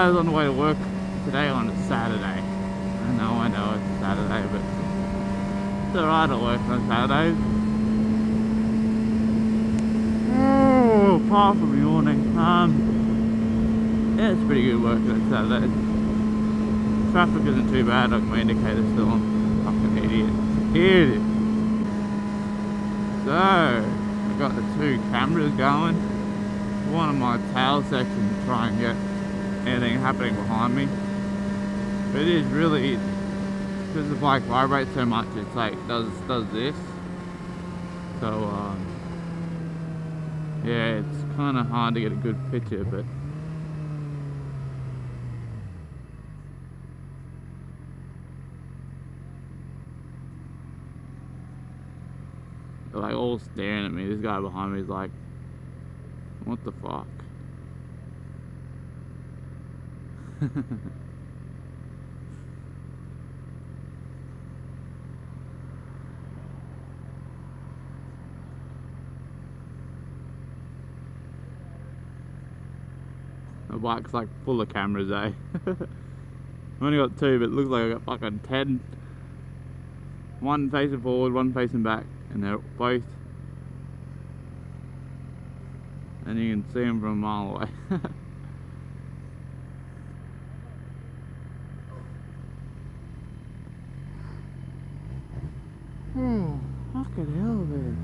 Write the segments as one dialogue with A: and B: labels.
A: I was on the way to work today on a Saturday. I know it's Saturday, but it's alright to work on Saturdays. Oh, apart from yawning. Yeah, it's pretty good working on Saturday. Traffic isn't too bad, like my indicator's still on. Fucking idiot. Idiot. So, I've got the two cameras going. One of my tail section to try and get anything happening behind me. But it is really, because the bike vibrates so much, it's like does this. So yeah, it's kind of hard to get a good picture, but they're like all staring at me. This guy behind me is like, what the fuck? The bike's like full of cameras, eh? I've only got two, but it looks like I got fucking 10. One facing forward, one facing back, and they're both. And you can see them from a mile away. Oh, fucking hell, man.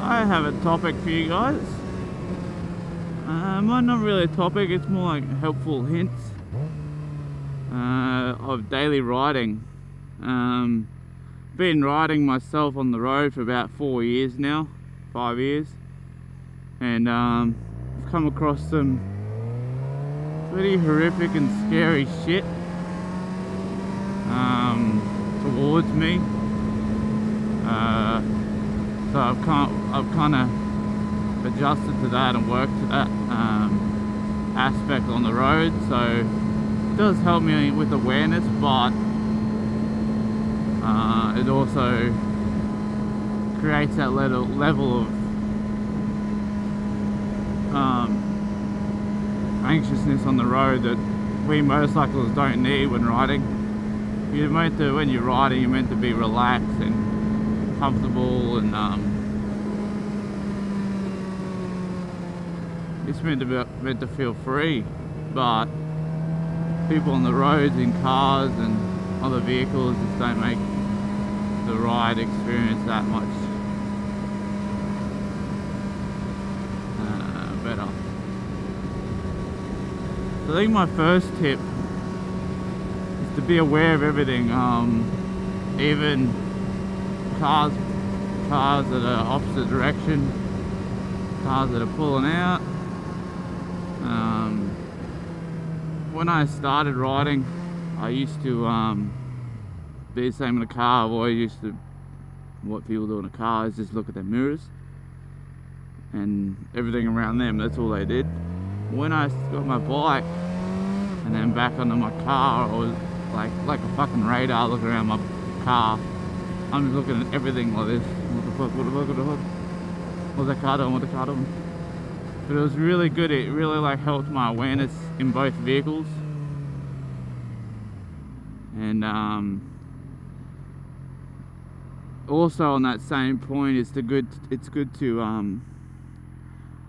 A: I have a topic for you guys. Might not really a topic, it's more like helpful hints of daily riding. Been riding myself on the road for about 4 years now, 5 years, and I've come across some pretty horrific and scary shit towards me. So I've kind of adjusted to that and worked to that aspect on the road, so it does help me with awareness, but it also creates that level of anxiousness on the road that we motorcyclists don't need when riding. When you're riding, you're meant to be relaxed and comfortable, and it's meant to feel free. But people on the roads in cars and other vehicles just don't make the ride experience that much better. So I think my first tip is to be aware of everything, even cars that are opposite direction, cars that are pulling out. When I started riding, I used to be the same in a car. I've always used to, what people do in a car is just look at their mirrors and everything around them, that's all they did. When I got my bike and then back onto my car, I was like a fucking radar looking around my car. I'm just looking at everything like this. What the fuck, what the fuck, what the fuck? What's that car doing, what's the car doing? But it was really good, it really like helped my awareness in both vehicles. And also on that same point, it's good to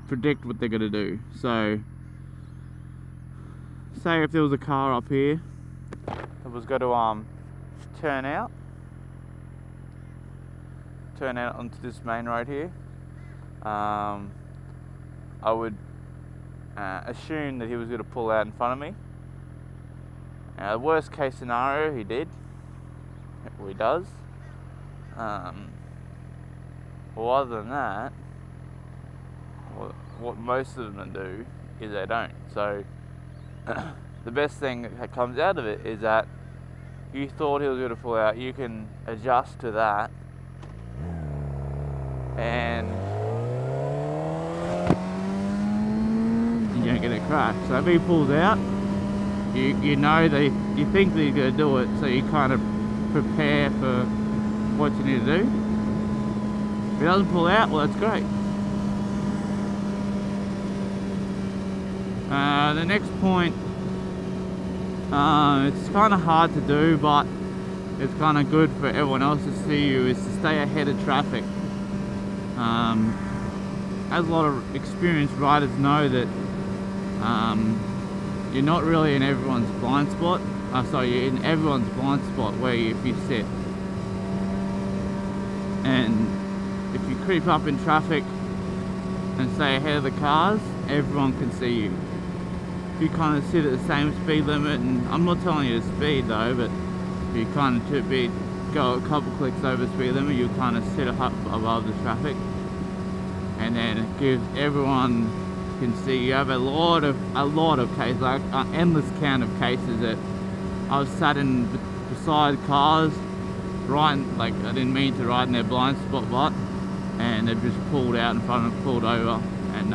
A: predict what they're gonna do. So say if there was a car up here that was going to turn out onto this main road here, I would assume that he was going to pull out in front of me. The worst case scenario, he did. Well, he does. Well, other than that, what most of them do is they don't. So the best thing that comes out of it is that you thought he was going to pull out. You can adjust to that, and you don't get a crash. So if he pulls out, you know that you think that he's going to do it, so you kind of prepare for what you need to do. If it doesn't pull out, well, that's great. The next point, it's kind of hard to do, but it's kind of good for everyone else to see you, is to stay ahead of traffic. As a lot of experienced riders know that you're not really in everyone's blind spot. You're in everyone's blind spot if you sit. And if you creep up in traffic and stay ahead of the cars, everyone can see you. If you kind of sit at the same speed limit, and I'm not telling you to speed though, but if you kind of go a couple clicks over speed limit, you kind of sit up above the traffic, and then it gives everyone can see. You have a lot of cases, like an endless count of cases that I was sat in beside cars, riding, like I didn't mean to ride in their blind spot, but and they've just pulled out in front of me, pulled over, and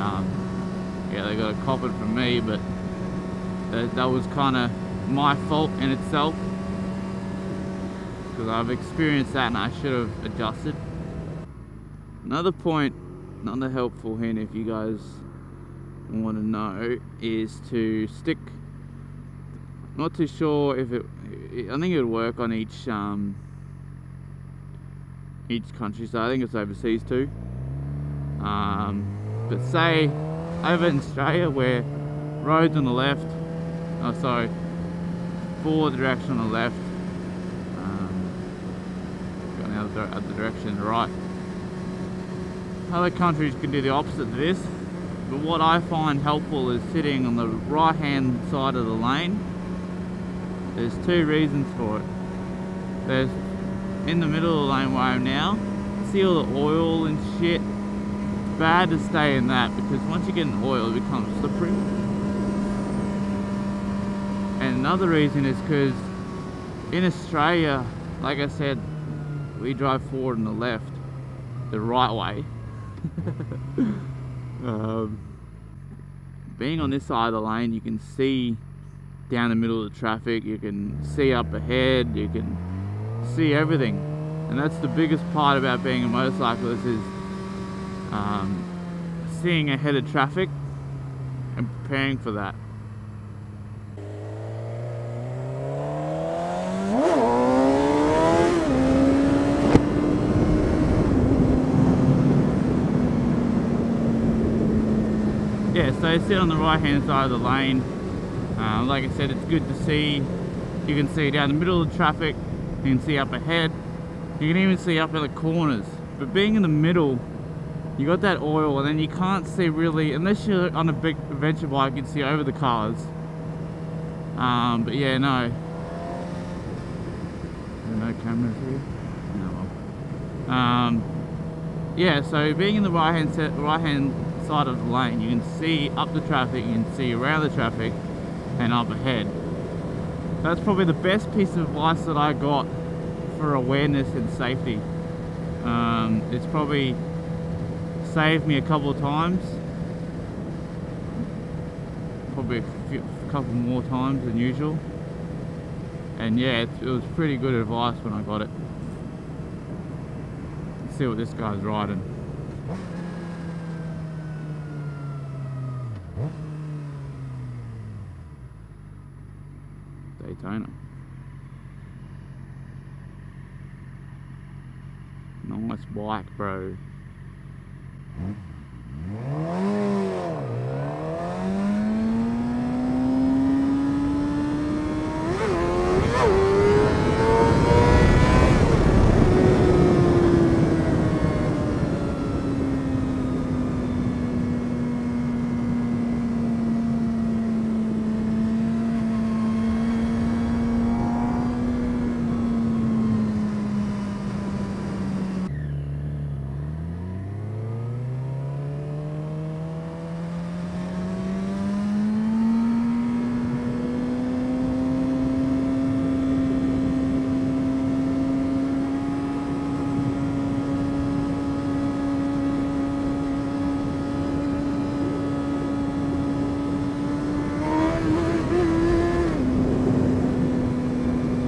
A: yeah, they got a cop it from me, but that was kind of my fault in itself, because I've experienced that and I should have adjusted. Another point, another helpful hint if you guys want to know, is to stick, not too sure if I think it would work on each country, so I think it's overseas too, but say over in Australia where roads on the left, forward direction on the left, going the other direction on the right. Other countries can do the opposite to this, but what I find helpful is sitting on the right hand side of the lane. There's two reasons for it. There's in the middle of the lane where I am now, see all the oil and shit. It's bad to stay in that, because once you get in oil it becomes slippery. And another reason is because in Australia, like I said, we drive forward on the left, the right way. Being on this side of the lane, you can see down the middle of the traffic, you can see up ahead, you can see everything. And that's the biggest part about being a motorcyclist, is seeing ahead of traffic and preparing for that. Yeah, so sit on the right hand side of the lane. Like I said, it's good to see. You can see down the middle of the traffic, you can see up ahead, you can even see up in the corners. But being in the middle, you got that oil, and then you can't see really, unless you're on a big adventure bike, you can see over the cars. But yeah, no. No cameras here? No. Yeah, so being in the right hand side of the lane, you can see up the traffic, you can see around the traffic, and up ahead. That's probably the best piece of advice that I got for awareness and safety. It's probably saved me a couple of times, probably a couple more times than usual, and yeah, it was pretty good advice when I got it. Let's see what this guy's riding. Daytona. Nice bike, bro.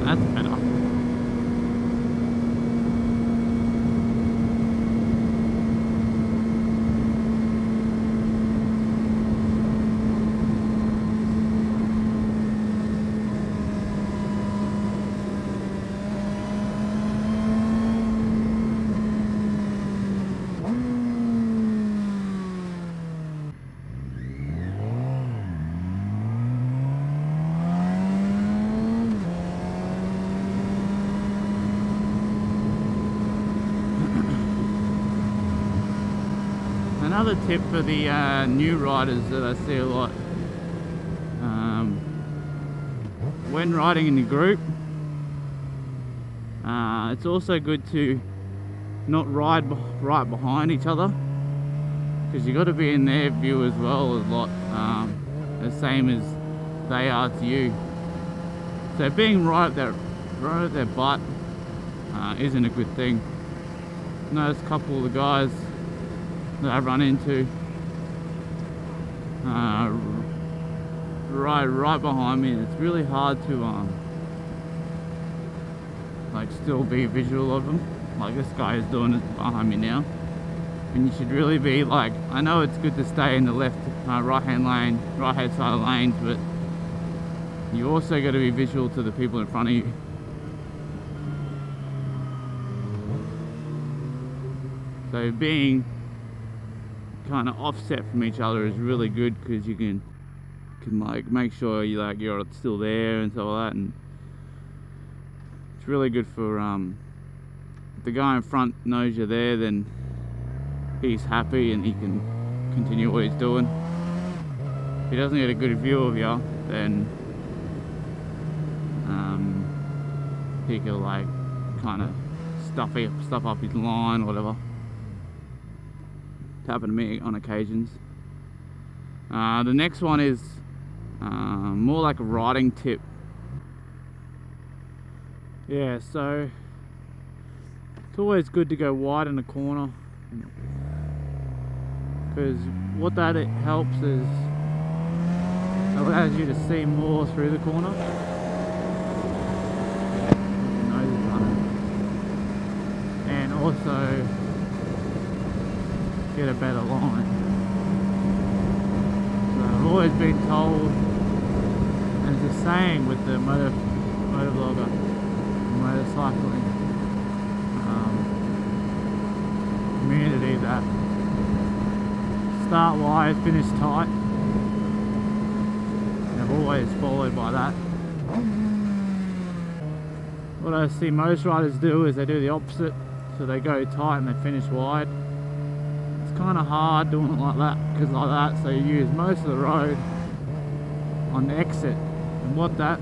A: That's better. Another tip for the new riders that I see a lot, when riding in a group, it's also good to not ride right behind each other, because you got to be in their view as well, a lot, the same as they are to you. So being right at their butt isn't a good thing. I noticed a couple of the guys that I've run into right behind me, and it's really hard to like still be visual of them. Like this guy is doing it behind me now, and you should really be like, I know it's good to stay in the right hand side of lanes, but you also got to be visual to the people in front of you. So being kind of offset from each other is really good, because you can like make sure you're still there and stuff like that, and it's really good for if the guy in front knows you're there, then he's happy and he can continue what he's doing. If he doesn't get a good view of you, then he can like kind of stuff up his line or whatever. It's happened to me on occasions. The next one is more like a riding tip. Yeah, so it's always good to go wide in the corner, because what that helps is it allows you to see more through the corner. And also get a better line. So I've always been told, and it's a saying with the motovlogger, motorcycling community, that start wide, finish tight. And I've always followed by that. What I see most riders do is they do the opposite, so they go tight and they finish wide. It's kind of hard doing it like that, so you use most of the road on the exit, and what that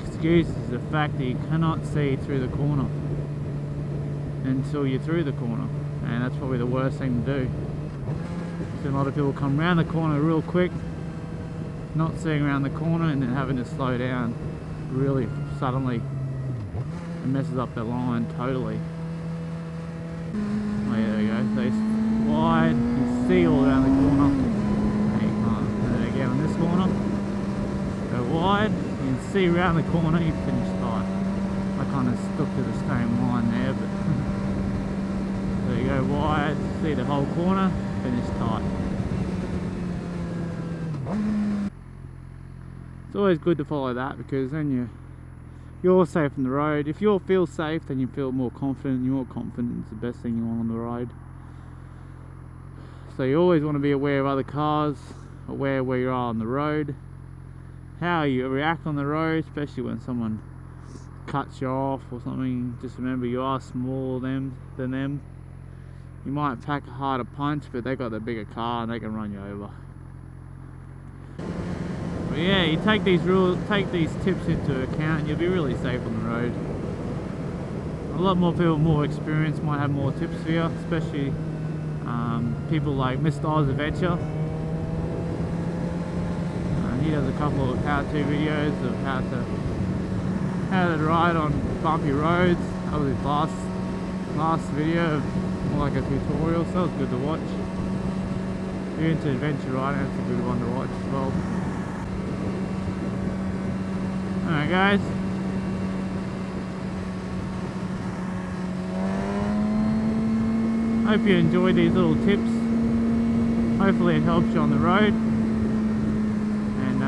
A: excuses the fact that you cannot see through the corner until you're through the corner, and that's probably the worst thing to do. So a lot of people come around the corner real quick, not seeing around the corner, and then having to slow down really suddenly. It messes up their line totally. Oh, yeah, there we go. So it's wide, you see all around the corner. And you can't. And then again on this corner, go wide, you can see around the corner, you finish tight. I kind of stuck to the same line there, but so you go wide, see the whole corner, finish tight. It's always good to follow that, because then you're safe on the road. If you feel safe, then you feel more confident. You're more confident, it's the best thing you want on the road. So you always want to be aware of other cars, aware where you are on the road, how you react on the road, especially when someone cuts you off or something. Just remember, you are smaller than them. You might pack a harder punch, but they got the bigger car and they can run you over. But yeah, you take these tips into account, you'll be really safe on the road. A lot more people, more experienced, might have more tips for you, especially people like Mr. Oz Adventure. He does a couple of how-to videos of how to ride on bumpy roads. That was his last video, more like a tutorial, so it was good to watch. If you're into adventure riding, it's a good one to watch as well. Alright guys, hope you enjoyed these little tips. Hopefully it helps you on the road. And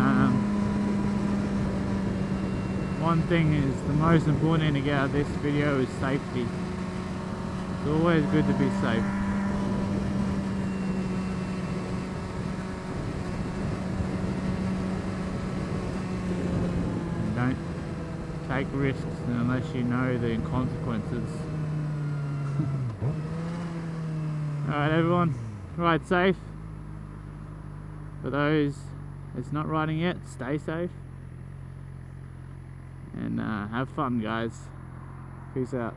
A: one thing is, the most important thing to get out of this video is safety. It's always good to be safe. Don't take risks unless you know the consequences. Alright everyone, ride safe. For those that's not riding yet, stay safe. And have fun guys. Peace out.